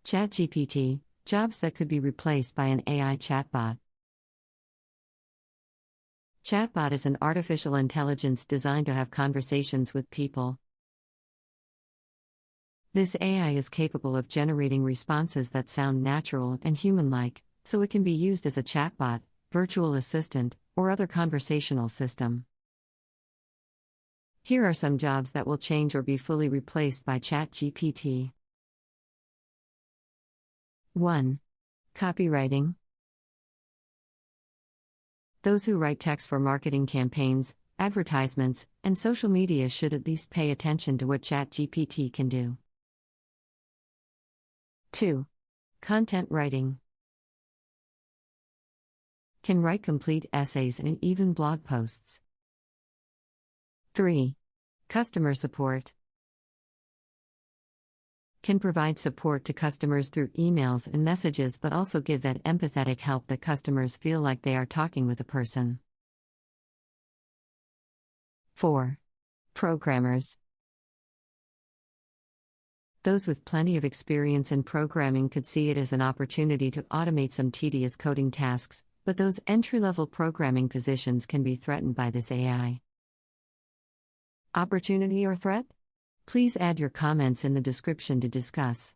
ChatGPT, jobs that could be replaced by an AI chatbot. Chatbot is an artificial intelligence designed to have conversations with people. This AI is capable of generating responses that sound natural and human-like, so it can be used as a chatbot, virtual assistant, or other conversational system. Here are some jobs that will change or be fully replaced by ChatGPT. 1. Copywriting. Those who write text for marketing campaigns, advertisements, and social media should at least pay attention to what ChatGPT can do. 2. Content writing. Can write complete essays and even blog posts. 3. Customer support. Can provide support to customers through emails and messages, but also give that empathetic help that customers feel like they are talking with a person. 4. Programmers. Those with plenty of experience in programming could see it as an opportunity to automate some tedious coding tasks, but those entry-level programming positions can be threatened by this AI. Opportunity or threat? Please add your comments in the description to discuss.